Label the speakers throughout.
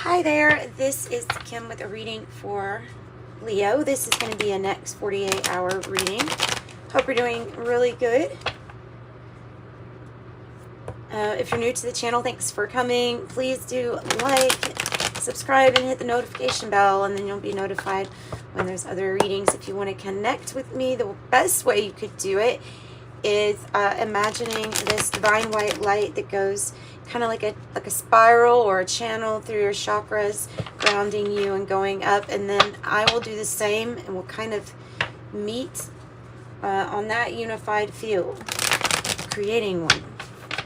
Speaker 1: Hi there, this is Kim with a reading for Leo. This is going to be a next 48-hour reading. Hope you're doing really good. If you're new to the channel, thanks for coming. Please do like, subscribe, and hit the notification bell, and then you'll be notified when there's other readings. If you want to connect with me, the best way you could do it is imagining this divine white light that goes kind of like a spiral or a channel through your chakras, grounding you and going up. And then I will do the same, and we'll kind of meet on that unified field, creating one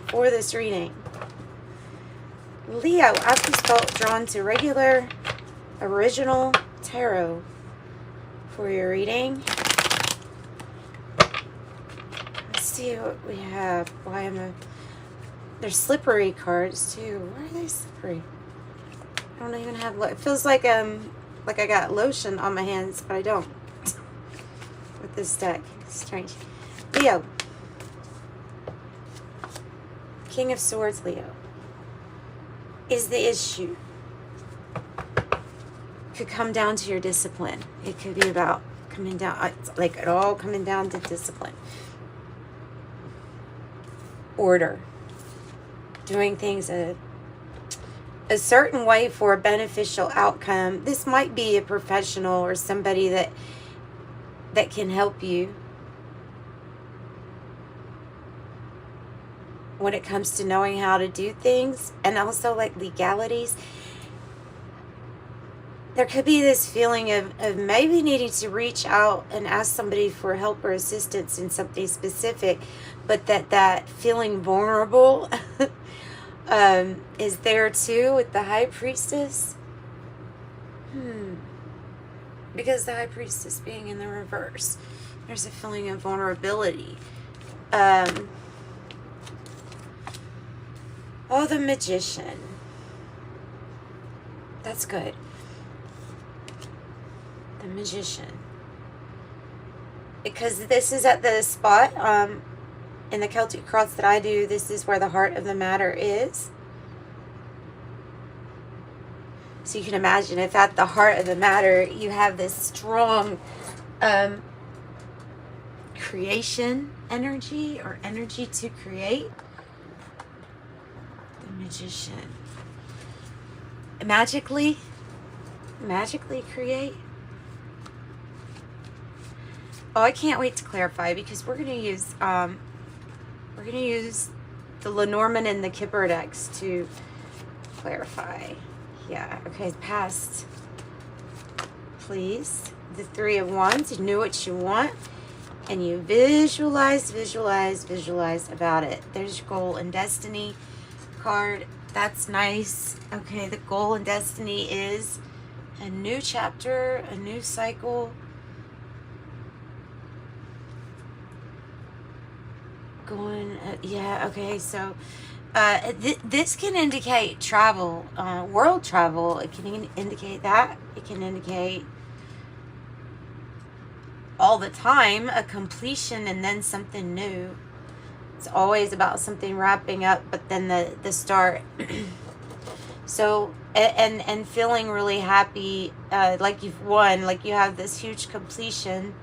Speaker 1: for this reading. Leo, I just felt drawn to regular, original tarot for your reading. Let's see what we have. Why am I... They're slippery cards too. Why are they slippery? I don't even have... It feels like I got lotion on my hands, but I don't. With this deck. It's strange. Leo. King of Swords, Leo. Is the issue. Could come down to your discipline. It could be about coming down... Like it all coming down to discipline. Order. Doing things a certain way for a beneficial outcome. This might be a professional or somebody that can help you when it comes to knowing how to do things, and also like legalities. There could be this feeling of maybe needing to reach out and ask somebody for help or assistance in something specific, but that feeling vulnerable is there too with the High Priestess. Because the High Priestess being in the reverse, there's a feeling of vulnerability. Oh, the Magician. That's good. The Magician. Because this is at the spot in the Celtic Cross that I do. This is where the heart of the matter is. So you can imagine if at the heart of the matter you have this strong creation energy, or energy to create. The Magician. Magically create. Oh, I can't wait to clarify, because we're gonna use the Lenormand and the Kipper decks to clarify. Yeah, okay, past, please. The Three of Wands, you knew what you want, and you visualize about it. There's your goal and destiny card. That's nice. Okay, the goal and destiny is a new chapter, a new cycle. Going, yeah, okay, so this can indicate travel, world travel. It can indicate that. It can indicate all the time a completion and then something new. It's always about something wrapping up, but then the start. So, and feeling really happy, like you've won, like you have this huge completion,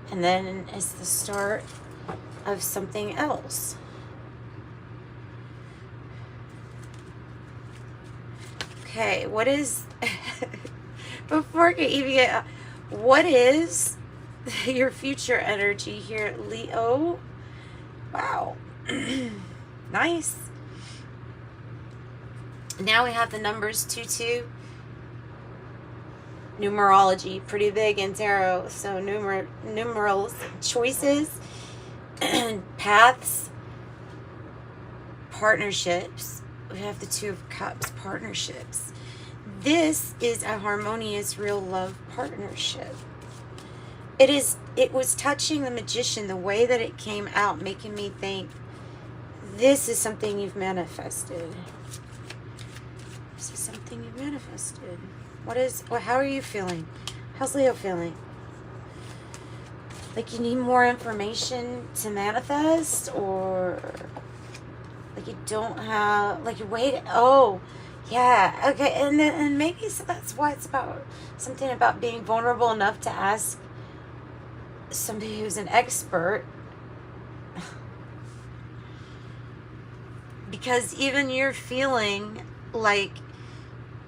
Speaker 1: and then it's the start of something else. Okay, what is, before I even get, what is your future energy here, Leo? Wow. Nice. Now we have the numbers 22. Numerology, pretty big in tarot. So numerals, choices, paths, partnerships. We have the Two of Cups, partnerships. This is a harmonious, real love partnership. It was touching the Magician, the way that it came out, making me think this is something you've manifested. This is something you've manifested. How are you feeling? How's Leo feeling? Like you need more information to manifest, or like you don't have, like you wait. Oh, Yeah, okay, and maybe so that's why it's about something about being vulnerable enough to ask somebody who's an expert, because even you're feeling like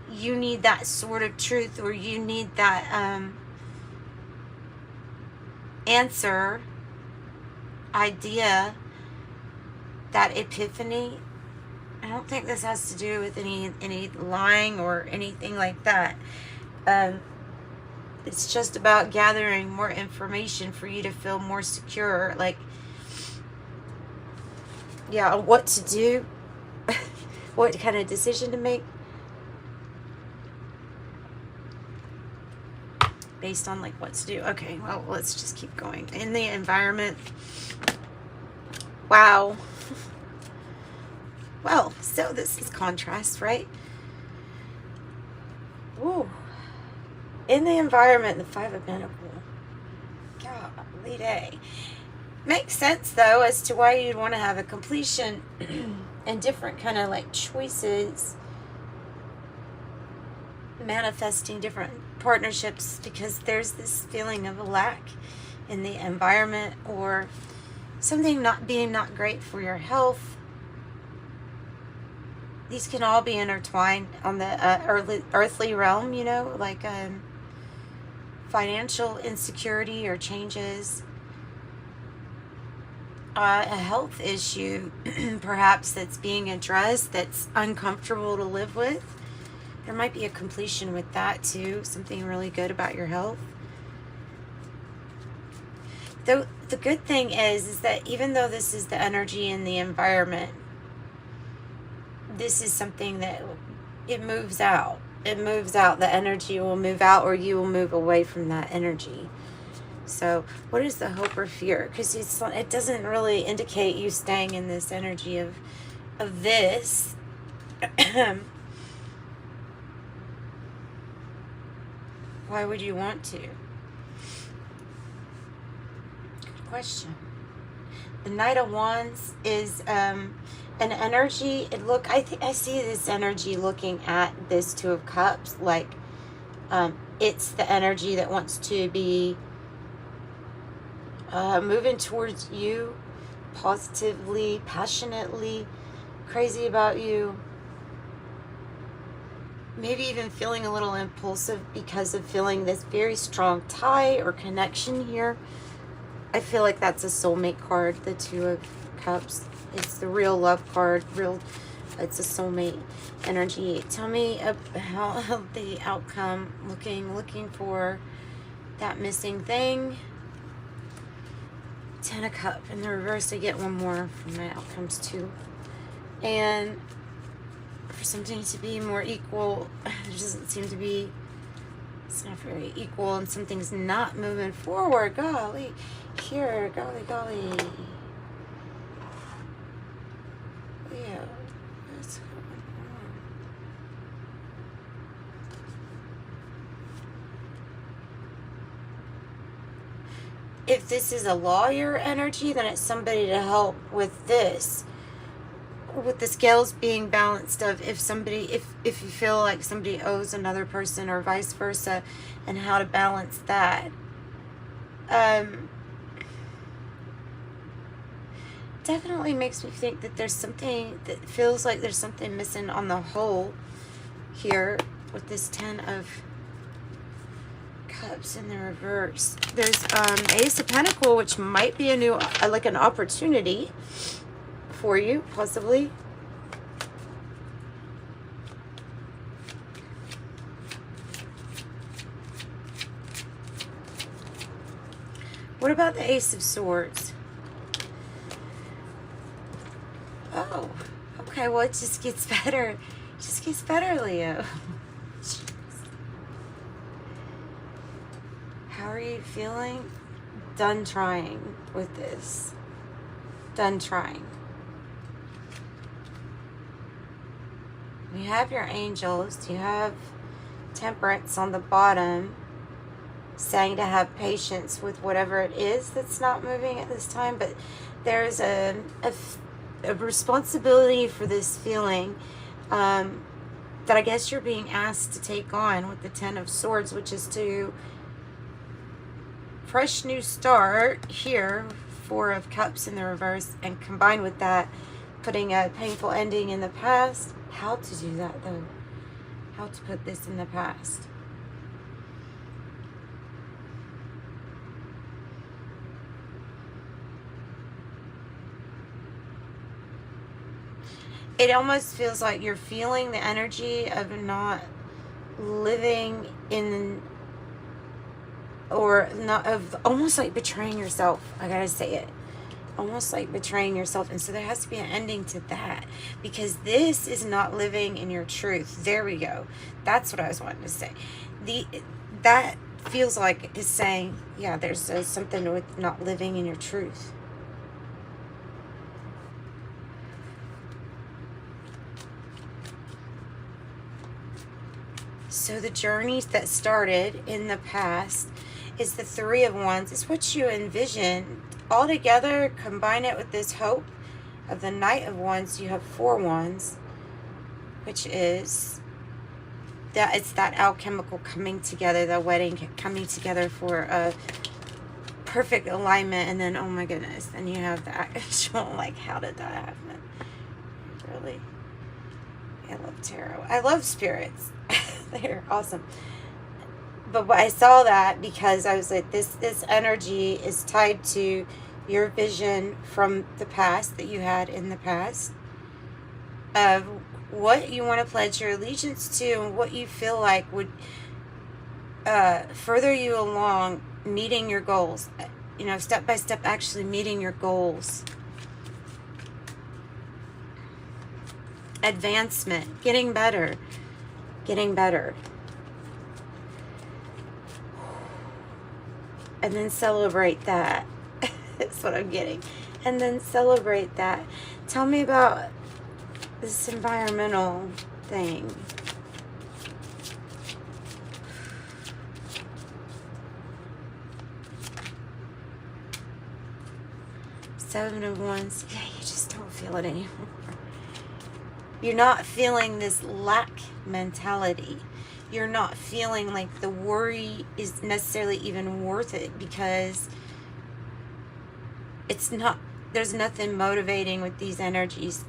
Speaker 1: you need that sort of truth, or you need that answer, idea, that epiphany. I don't think this has to do with any lying or anything like that. It's just about gathering more information for you to feel more secure, like, yeah, what to do, what kind of decision to make, based on like what to do. Okay, well, let's just keep going. In the environment, wow. Well, so this is contrast, right? Woo. In the environment, the Five of Pentacles. Golly day. Makes sense, though, as to why you'd want to have a completion and different kind of like choices, manifesting different partnerships, because there's this feeling of a lack in the environment, or something not being not great for your health. These can all be intertwined on the earthly realm, you know, like financial insecurity or changes, a health issue perhaps that's being addressed that's uncomfortable to live with. There might be a completion with that too, something really good about your health. Though the good thing is that even though this is the energy in the environment, this is something that it moves out. It moves out. The energy will move out, or you will move away from that energy. So what is the hope or fear? Because it doesn't really indicate you staying in this energy of this. Why would you want to? Good question. The Knight of Wands is an energy. I see this energy looking at this Two of Cups like it's the energy that wants to be moving towards you positively, passionately, crazy about you. Maybe even feeling a little impulsive because of feeling this very strong tie or connection here. I feel like that's a soulmate card, the Two of Cups. It's the real love card, it's a soulmate energy. Tell me about the outcome, looking for that missing thing. Ten of Cups. In the reverse, I get one more from my outcomes too. And for something to be more equal, there doesn't seem to be, it's not very equal, and something's not moving forward. Golly, here, golly. Yeah, what's going on? If this is a lawyer energy, then it's somebody to help with this. With the scales being balanced of if you feel like somebody owes another person or vice versa, and how to balance that. Definitely makes me think that there's something that feels like there's something missing on the whole here with this Ten of Cups in the reverse. There's Ace of Pentacles, which might be a new like an opportunity for you, possibly. What about the Ace of Swords? Oh, okay, well, it just gets better. It just gets better, Leo. How are you feeling? Done trying with this. Done trying. You have your angels. You have Temperance on the bottom, saying to have patience with whatever it is that's not moving at this time. But there's a responsibility for this feeling to that I guess you're being asked to take on with the Ten of Swords, which is to fresh new start here, Four of Cups in the reverse, and combined with that, putting a painful ending in the past. How to do that though? How to put this in the past? It almost feels like you're feeling the energy of not living in, or not, of almost like betraying yourself. I gotta say it. Almost like betraying yourself. And so there has to be an ending to that, because this is not living in your truth. There we go. That's what I was wanting to say. That feels like it's saying, yeah, there's something with not living in your truth. So the journeys that started in the past is the Three of Wands. It's what you envision. All together, combine it with this hope of the Knight of Wands. You have Four Wands, which is that it's that alchemical coming together, the wedding coming together for a perfect alignment. And then, oh my goodness, then you have the actual, like, how did that happen? Really? I love tarot. I love spirits. They're awesome. But I saw that because I was like, this energy is tied to your vision from the past that you had in the past of what you want to pledge your allegiance to and what you feel like would further you along meeting your goals. You know, step by step, actually meeting your goals. Advancement, getting better. Getting better. And then celebrate that. That's what I'm getting. And then celebrate that. Tell me about this environmental thing. Seven of Wands. Yeah, you just don't feel it anymore. You're not feeling this lack mentality. You're not feeling like the worry is necessarily even worth it, because it's not, there's nothing motivating with these energies.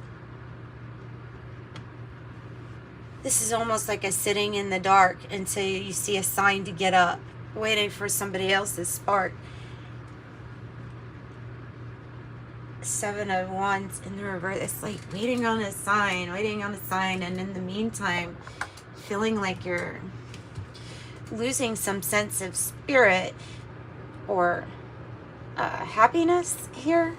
Speaker 1: This is almost like a sitting in the dark until you see a sign to get up, waiting for somebody else's spark. Seven of Wands in the reverse. It's like waiting on a sign, and in the meantime, feeling like you're losing some sense of spirit or happiness here.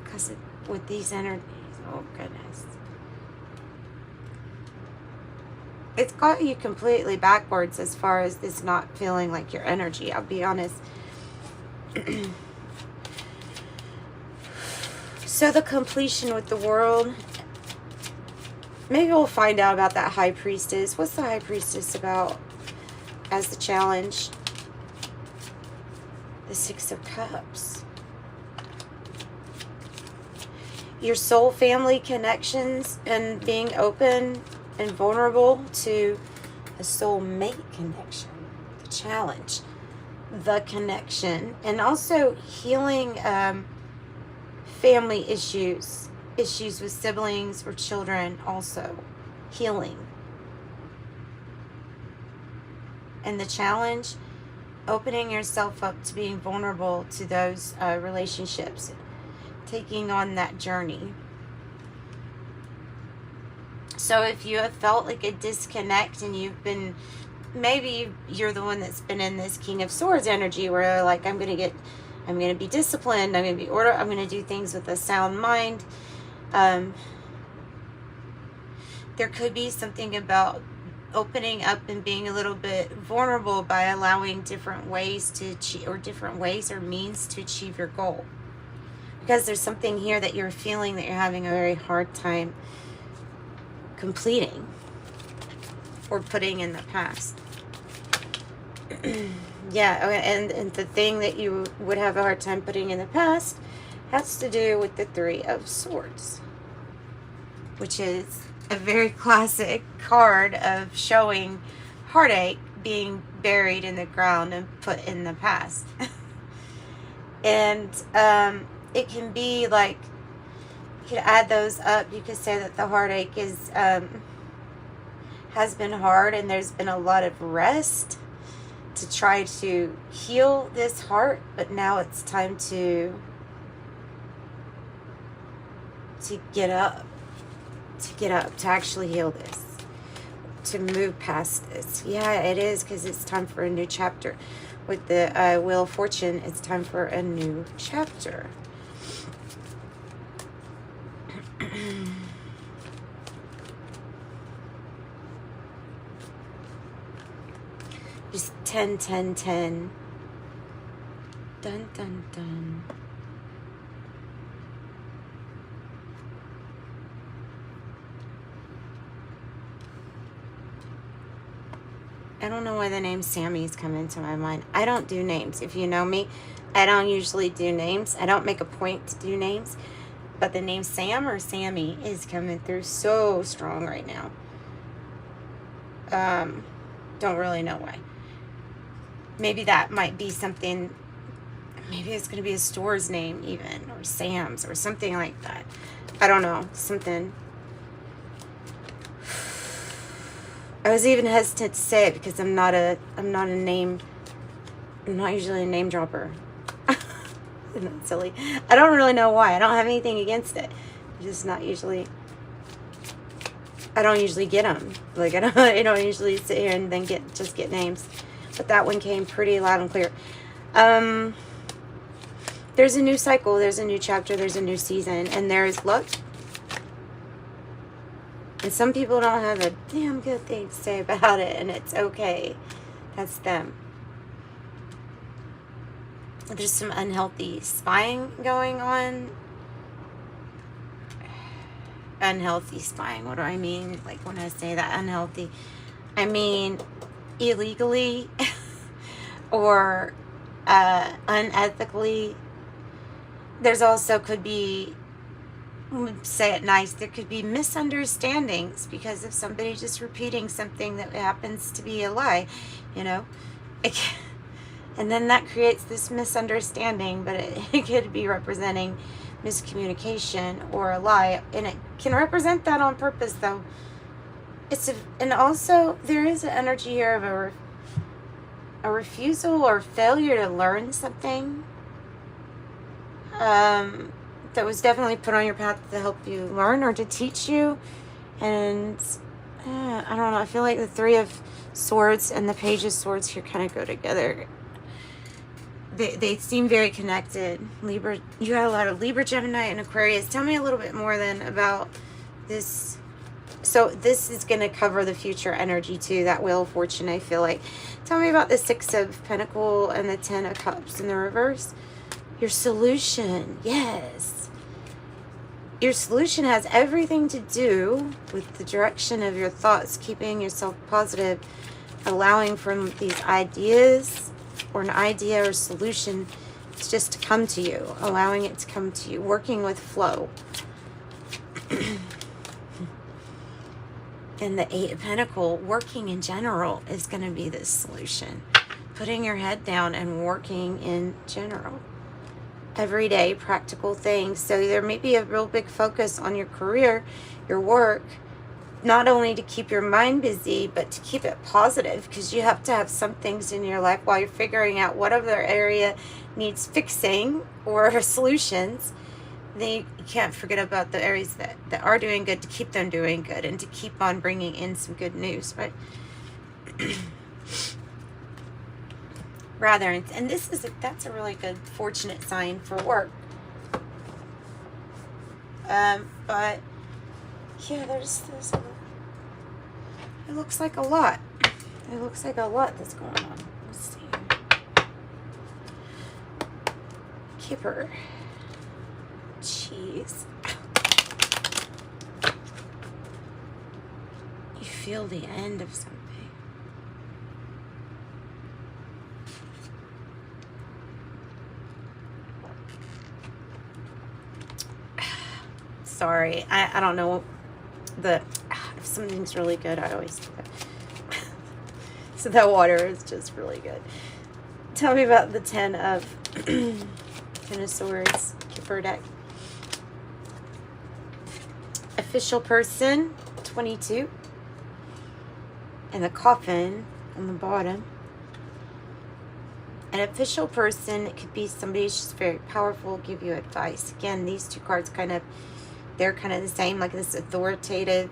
Speaker 1: Because with these energies, oh goodness. It's got you completely backwards as far as this not feeling like your energy, I'll be honest. So the completion with the World. Maybe we'll find out about that High Priestess. What's the High Priestess about as the challenge? The Six of Cups. Your soul family connections and being open and vulnerable to a soulmate connection. The challenge. The connection. And also healing family issues with siblings or children, also healing. And the challenge, opening yourself up to being vulnerable to those relationships, taking on that journey. So if you have felt like a disconnect and you've been, maybe you're the one that's been in this King of Swords energy where like, I'm going to be disciplined, I'm going to be ordered, I'm going to do things with a sound mind. There could be something about opening up and being a little bit vulnerable by allowing different ways to achieve, or different ways or means to achieve your goal. Because there's something here that you're feeling that you're having a very hard time completing or putting in the past. Yeah, and the thing that you would have a hard time putting in the past has to do with the Three of Swords. which is a very classic card of showing heartache being buried in the ground and put in the past. And it can be like, you could add those up. You could say that the heartache is has been hard, and there's been a lot of rest to try to heal this heart, but now it's time to get up, to actually heal this, to move past this. Yeah, it is, because it's time for a new chapter. With the Wheel of Fortune, it's time for a new chapter. Just 10, 10, 10. Dun, dun, dun. I don't know why the name Sammy's come into my mind. I don't do names. If you know me, I don't usually do names. I don't make a point to do names. But the name Sam or Sammy is coming through so strong right now. Don't really know why. Maybe that might be something. Maybe it's going to be a store's name even. Or Sam's or something like that. I don't know. Something. I was even hesitant to say it because I'm not usually a name dropper. Isn't that silly? I don't really know why. I don't have anything against it. It's just not usually. I don't usually get them. Like I don't usually sit here and then get names. But that one came pretty loud and clear. There's a new cycle. There's a new chapter. There's a new season, and there's luck. And some people don't have a damn good thing to say about it, and it's okay. That's them. There's some unhealthy spying going on. Unhealthy spying, what do I mean? Like when I say that unhealthy, I mean illegally or unethically. There's also could be, say it nice, there could be misunderstandings because of somebody just repeating something that happens to be a lie, you know. And then that creates this misunderstanding, but it could be representing miscommunication or a lie, and it can represent that on purpose though. And also there is an energy here of a refusal or failure to learn something that was definitely put on your path to help you learn or to teach you. And I don't know, I feel like the Three of Swords and the Page of Swords here kind of go together. They seem very connected. Libra, you got a lot of Libra, Gemini, and Aquarius. Tell me a little bit more then about this. So this is going to cover the future energy too, that Wheel of Fortune, I feel like. Tell me about the Six of Pentacles and the Ten of Cups in the reverse. Your solution, yes. Your solution has everything to do with the direction of your thoughts, keeping yourself positive, allowing for these ideas or an idea or solution to just come to you, allowing it to come to you, working with flow. And the Eight of Pentacles, working in general, is going to be this solution. Putting your head down and working in general. Everyday practical things. So there may be a real big focus on your career, your work, not only to keep your mind busy, but to keep it positive, because you have to have some things in your life while you're figuring out what other area needs fixing or solutions. Then you can't forget about the areas that are doing good, to keep them doing good and to keep on bringing in some good news, right? Rather, and this is that's a really good fortunate sign for work. But yeah, there's it looks like a lot. It looks like a lot that's going on. Let's see. Kipper. Jeez. You feel the end of something. Sorry, I don't know the, if something's really good, I always do that. So that water is just really good. Tell me about the 10 of Swords, Kipper Deck. Official person, 22. And the coffin on the bottom. An official person, it could be somebody who's just very powerful, give you advice. Again, these two cards they're kind of the same, like this authoritative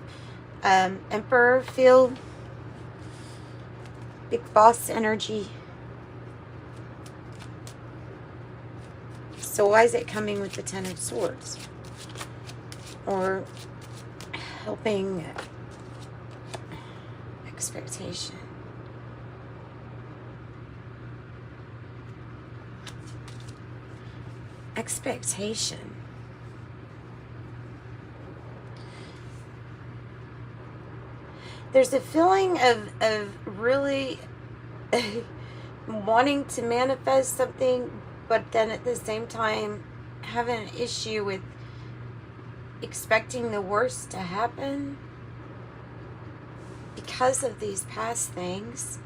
Speaker 1: emperor feel. Big boss energy. So why is it coming with the 10 of Swords? Or helping expectation. Expectation. There's a feeling of really wanting to manifest something, but then at the same time having an issue with expecting the worst to happen because of these past things.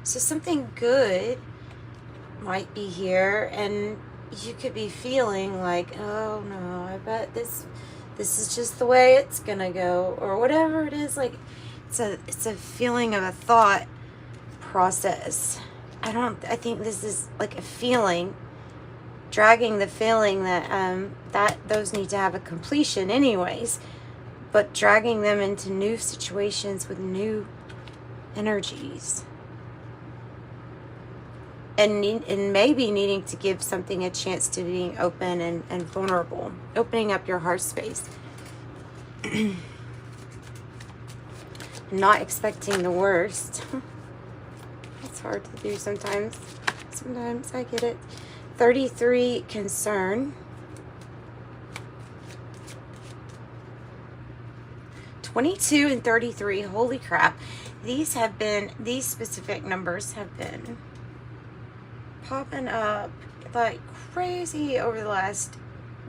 Speaker 1: So something good might be here, and you could be feeling like, oh no, I bet this is just the way it's gonna go, or whatever it is. Like it's a feeling of a thought process. I think this is like a feeling, dragging the feeling that that those need to have a completion anyways, but dragging them into new situations with new energies. And maybe needing to give something a chance to being open and vulnerable. Opening up your heart space. Not expecting the worst. It's hard to do sometimes. Sometimes I get it. 33, concern. 22 and 33, holy crap. These specific numbers have been popping up like crazy over the last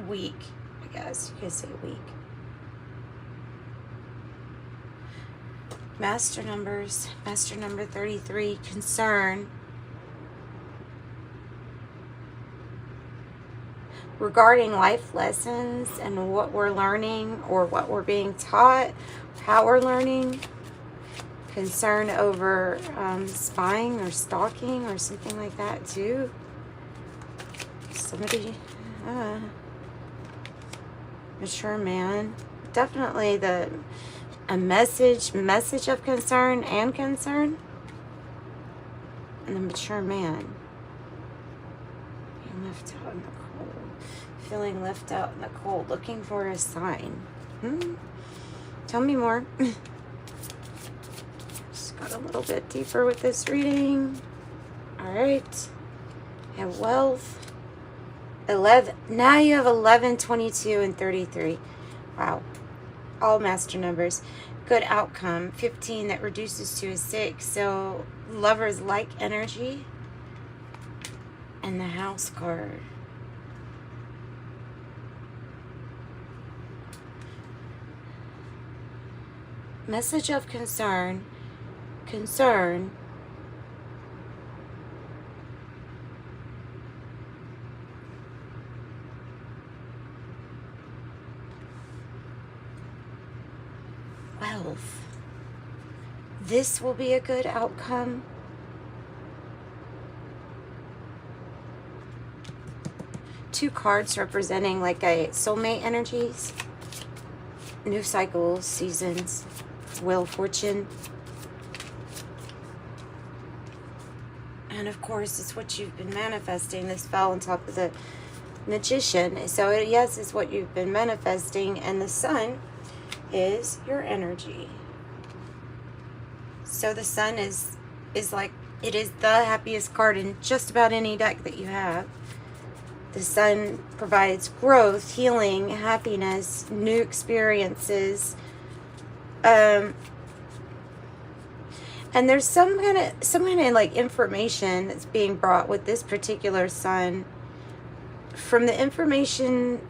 Speaker 1: week, I guess you could say week. Master numbers, master number 33, concern. Regarding life lessons and what we're learning or what we're being taught, how we're learning. Concern over spying or stalking or something like that too. Somebody, mature man. Definitely a message of concern and concern. And the mature man. Being left out in the cold. Feeling left out in the cold. Looking for a sign. Tell me more. Got a little bit deeper with this reading. Alright. And wealth. 11. Now you have 11, 22, and 33. Wow. All master numbers. Good outcome. 15 that reduces to a 6. So lovers like energy. And the house card. Message of concern. Concern. Wealth. This will be a good outcome. Two cards representing like a soulmate energies. New cycles, seasons, wheel of fortune. And of course, it's what you've been manifesting. This fell on top of the magician. So yes, it's what you've been manifesting. And the sun is your energy. So the sun is like, it is the happiest card in just about any deck that you have. The sun provides growth, healing, happiness, new experiences. And there's some kind of like information that's being brought with this particular sun. From the information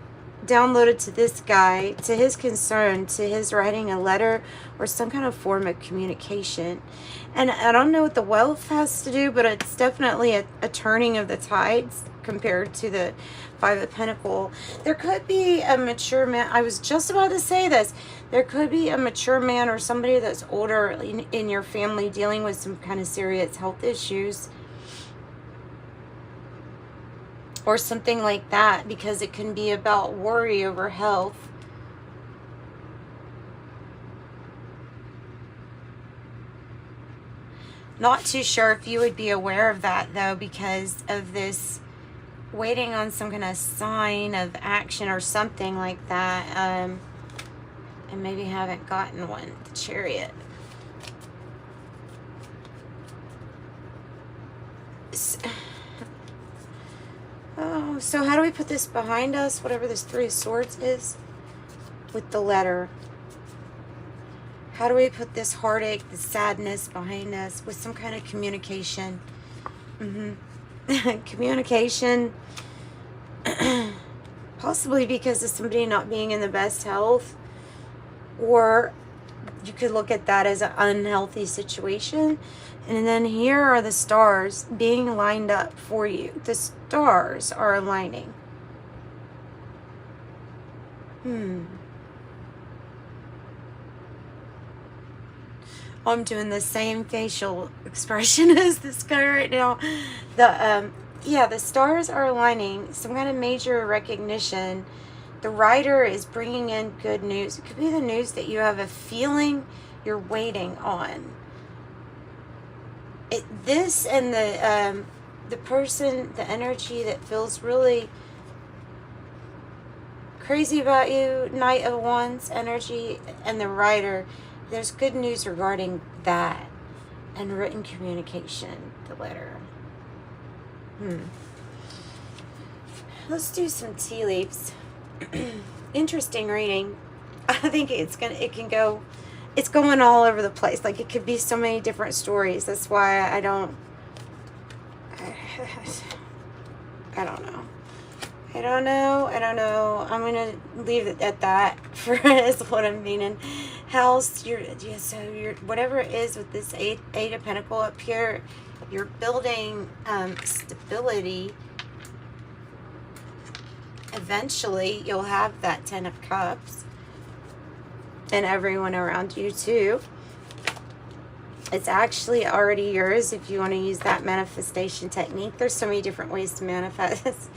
Speaker 1: downloaded to this guy, to his concern, to his writing a letter or some kind of form of communication. And I don't know what the wealth has to do, but it's definitely a turning of the tides compared to the Five of Pentacles. There could be a mature man. I was just about to say this. There could be a mature man or somebody that's older in your family dealing with some kind of serious health issues or something like that, because it can be about worry over health. Not too sure if you would be aware of that, though, because of this waiting on some kind of sign of action or something like that, and maybe haven't gotten one. The Chariot. Oh, so how do we put this behind us, whatever this Three of Swords is, with the letter? How do we put this heartache, the sadness behind us with some kind of communication? Communication, possibly because of somebody not being in the best health, or you could look at that as an unhealthy situation. And then here are the stars being lined up for you. The stars are aligning. I'm doing the same facial expression as this guy right now. The stars are aligning. Some kind of major recognition. The writer is bringing in good news. It could be the news that you have a feeling you're waiting on. This and the person, the energy that feels really crazy about you, Knight of Wands energy, and the writer, there's good news regarding that and written communication, the letter. Let's do some tea leaves. Interesting reading. I think it's going all over the place. Like, it could be so many different stories. That's why I don't know. I'm gonna leave it at that for is what I'm meaning. House, whatever it is with this eight of Pentacles up here, you're building stability. Eventually, you'll have that 10 of Cups, and everyone around you too. It's actually already yours if you want to use that manifestation technique. There's so many different ways to manifest.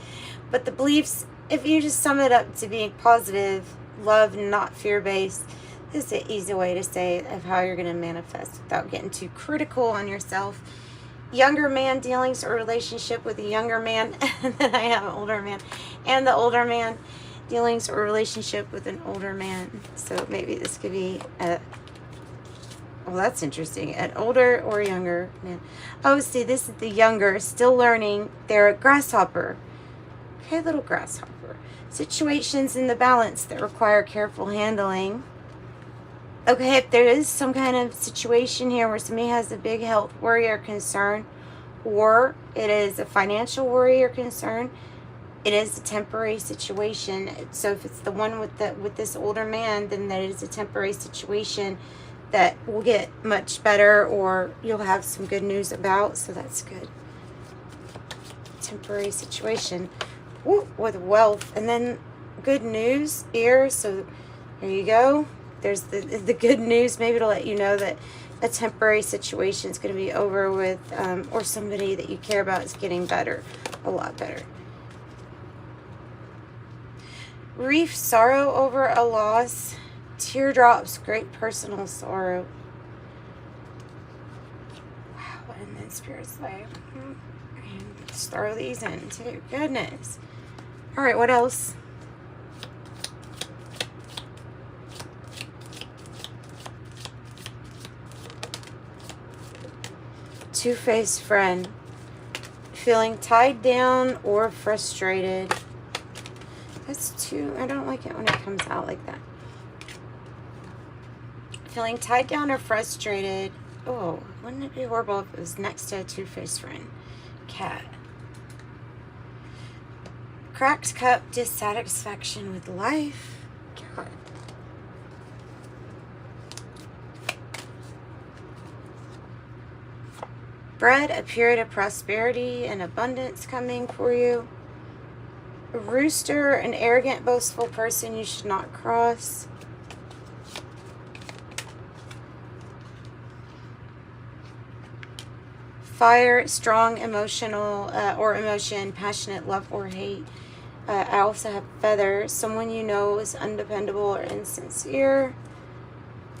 Speaker 1: But the beliefs, if you just sum it up to being positive, love, not fear-based, this is an easy way to say of how you're going to manifest without getting too critical on yourself. Younger man dealings or relationship with a younger man, and then I have an older man. And the older man dealings or relationship with an older man. So maybe this could be well, that's interesting. An older or younger man. Oh, see, this is the younger, still learning. They're a grasshopper. Okay, little grasshopper. Situations in the balance that require careful handling. Okay, if there is some kind of situation here where somebody has a big health worry or concern, or it is a financial worry or concern, it is a temporary situation. So if it's the one with this older man, then that is a temporary situation that will get much better, or you'll have some good news about. So that's good. Temporary situation. Ooh, with wealth, and then good news here. So there you go. There's the good news. Maybe it'll let you know that a temporary situation is going to be over with, or somebody that you care about is getting better, a lot better. Grief, sorrow over a loss, teardrops, great personal sorrow. Wow, and then Spirit's like, let's throw these in too. Goodness. All right, what else? Two-faced friend. Feeling tied down or frustrated. That's two. I don't like it when it comes out like that. Feeling tied down or frustrated. Oh, wouldn't it be horrible if it was next to a two-faced friend? Cat. Cracked cup, dissatisfaction with life. God. Bread, a period of prosperity and abundance coming for you. A rooster, an arrogant, boastful person you should not cross. Fire, strong emotional or emotion, passionate love or hate. I also have feather, someone you know is undependable or insincere.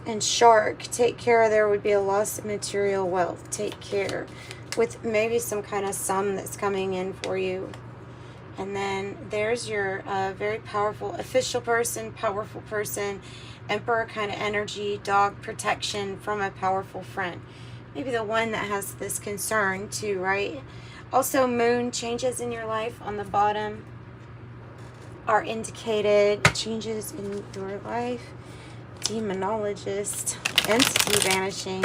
Speaker 1: And shark, take care, there would be a loss of material wealth. Take care, with maybe some kind of sum that's coming in for you. And then there's your very powerful official person, powerful person, emperor kind of energy, dog protection from a powerful friend. Maybe the one that has this concern too, right? Also, moon changes in your life on the bottom are indicated. Changes in your life. Demonologist. Entity vanishing.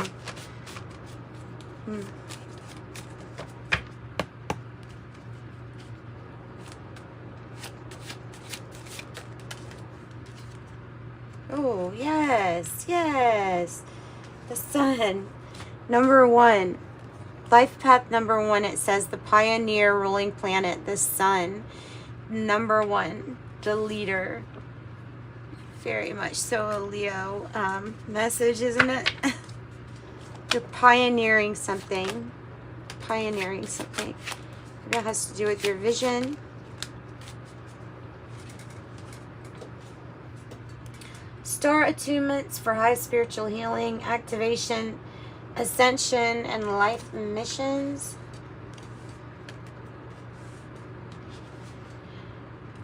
Speaker 1: Oh, yes, yes. The sun. Number 1. Life path number 1, it says the pioneer ruling planet, the sun. Number 1, the leader. Very much so a Leo message, isn't it? You're pioneering something. Pioneering something. Maybe it has to do with your vision. Star attunements for high spiritual healing, activation, ascension, and life missions.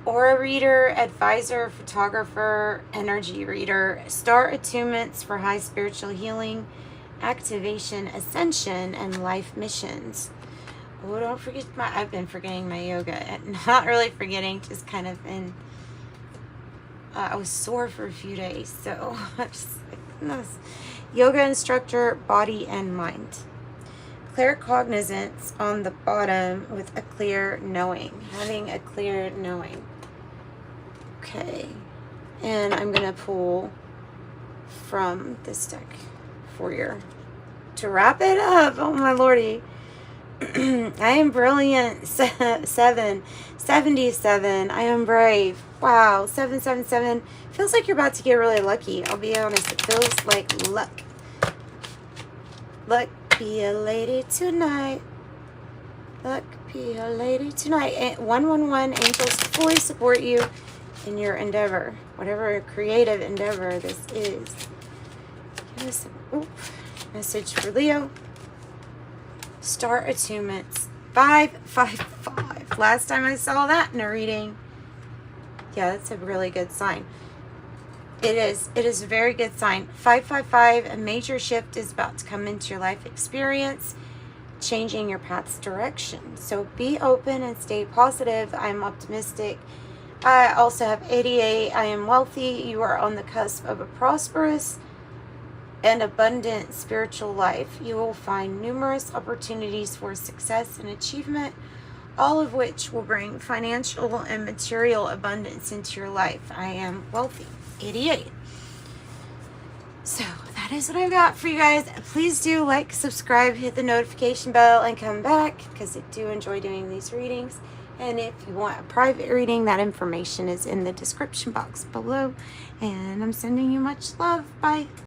Speaker 1: Aura reader, advisor, photographer, energy reader. Star attunements for high spiritual healing, activation, ascension, and life missions. Oh, don't forget I've been forgetting my yoga. Not really forgetting, just kind of in... I was sore for a few days, so I just like, no. Yoga instructor, body and mind. Clear cognizance on the bottom with a clear knowing. Having a clear knowing. Okay. And I'm going to pull from this deck for you to wrap it up. Oh my lordy. I am brilliant. 77. I am brave. Wow. 777. Feels like you're about to get really lucky. I'll be honest. It feels like luck. Luck be a lady tonight. Luck be a lady tonight. 111. Angels fully support you in your endeavor. Whatever creative endeavor this is. Give us a message for Leo. Star attunements. 555. Last time I saw that in a reading. Yeah, that's a really good sign. It is a very good sign. 555, a major shift is about to come into your life experience, changing your path's direction. So be open and stay positive. I'm optimistic. I also have 88. I am wealthy. You are on the cusp of a prosperous and abundant spiritual life. You will find numerous opportunities for success and achievement, all of which will bring financial and material abundance into your life. I am wealthy. 88. So that is what I've got for you guys. Please do like, subscribe, hit the notification bell, and come back because I do enjoy doing these readings. And if you want a private reading, that information is in the description box below. And I'm sending you much love. Bye.